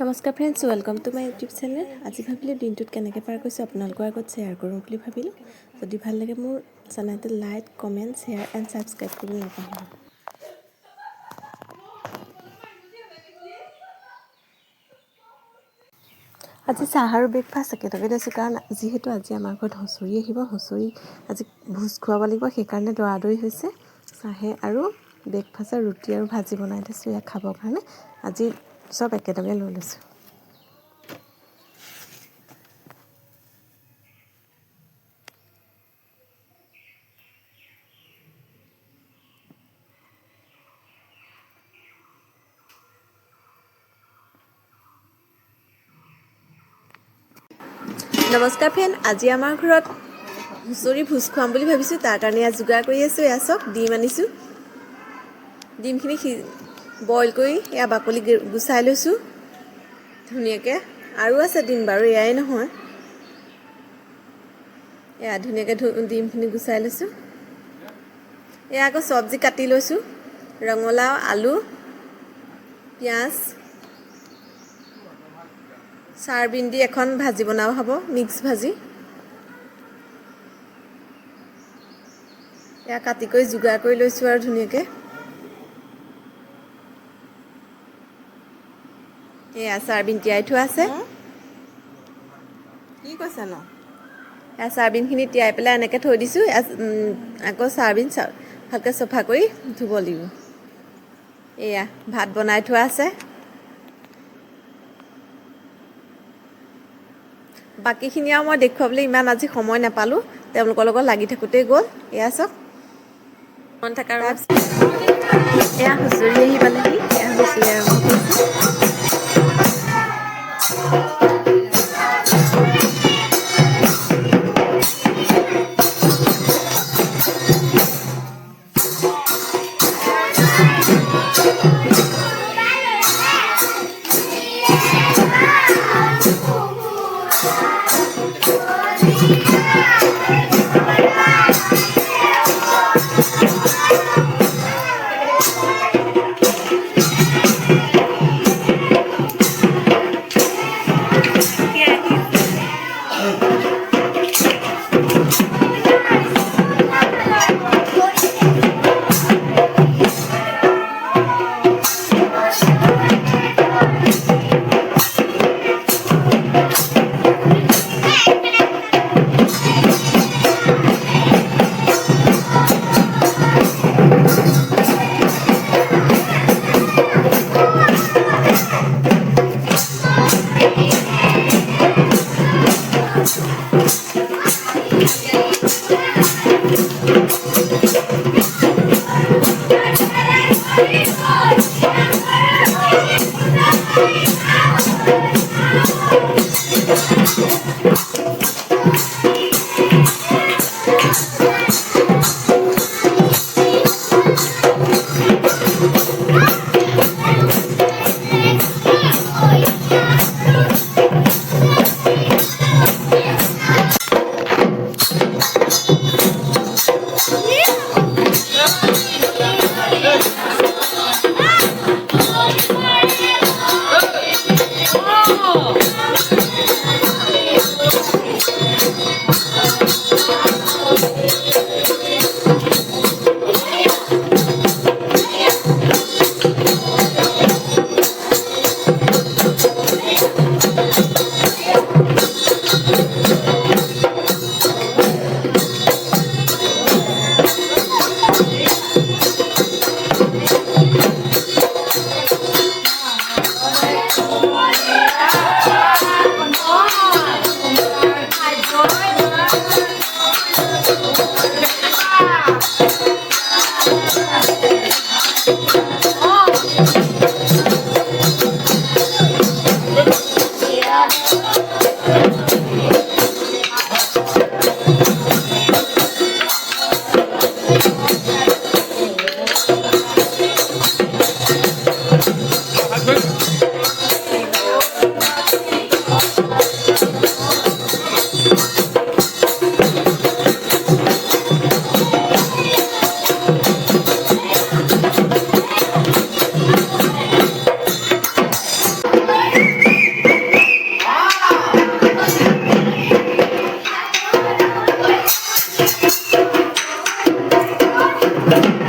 নমস্কাৰ friends, welcome to my YouTube channel. আজি ভাবিলোঁ দিনটোত কেনেকৈ পাৰ কৰিছোঁ আপোনালোকৰ আগত শ্বেয়াৰ কৰোঁ বুলি ভাবিলোঁ। যদি ভাল লাগে মোৰ চেনেলটো like, comment, share and subscribe কৰিব নাপাহৰিব। আজি চাহ আৰু ব্ৰেকফাষ্ট একেলগে লৈছোঁ, কাৰণ যিহেতু আজি আমাৰ ঘৰত হুঁচৰি আহিব। হুঁচৰি আজি ভোজ খুৱাব লাগিব, সেইকাৰণে দৌৰা-দৌৰি হৈছে। চাহে আৰু ব্ৰেকফাষ্টৰ ৰুটি আৰু ভাজি বনাই থৈছোঁ ইয়াক খাবৰ কাৰণে। আজি চব একেলগে লৈ লৈছোঁ। নমস্কাৰ ফ্ৰেণ্ড, আজি আমাৰ ঘৰত হুঁচৰি ভোজ খুৱাম বুলি ভাবিছোঁ। তাৰ কাৰণে ইয়াত যোগাৰ কৰি আছোঁ। এয়া চাওক, ডিম আনিছোঁ। ডিমখিনি বইল কৰি এয়া বাকলি গুচাই লৈছোঁ ধুনীয়াকৈ। আৰু আছে ডিম বাৰু, এয়াই নহয়। এয়া ধুনীয়াকৈ ডিমখিনি গুচাই লৈছোঁ। এয়া আকৌ চব্জি কাটি লৈছোঁ, ৰঙালাও, আলু, পিঁয়াজ, চয়াবিন দি এখন ভাজি বনাব হ'ব, মিক্স ভাজি। এয়া কাটি কৰি যোগাৰ কৰি লৈছোঁ আৰু ধুনীয়াকৈ। এয়া চয়াবিন তিয়াই থোৱা আছে। কি কৈছে ন? এয়া চয়াবিনখিনি তিয়াই পেলাই এনেকৈ থৈ দিছোঁ। আকৌ চয়াবিন ভালকৈ চফা কৰি ধুব লাগিব। এয়া ভাত বনাই থোৱা আছে। বাকীখিনি আৰু মই দেখুৱাবলৈ ইমান আজি সময় নাপালোঁ, তেওঁলোকৰ লগত লাগি থাকোঁতেই গ'ল। এয়া চাওক, তাৰপিছত এয়া হুঁচৰি আহি পালেহি। এয়া হুঁচৰি আৰম্ভ কৰিছে। দিম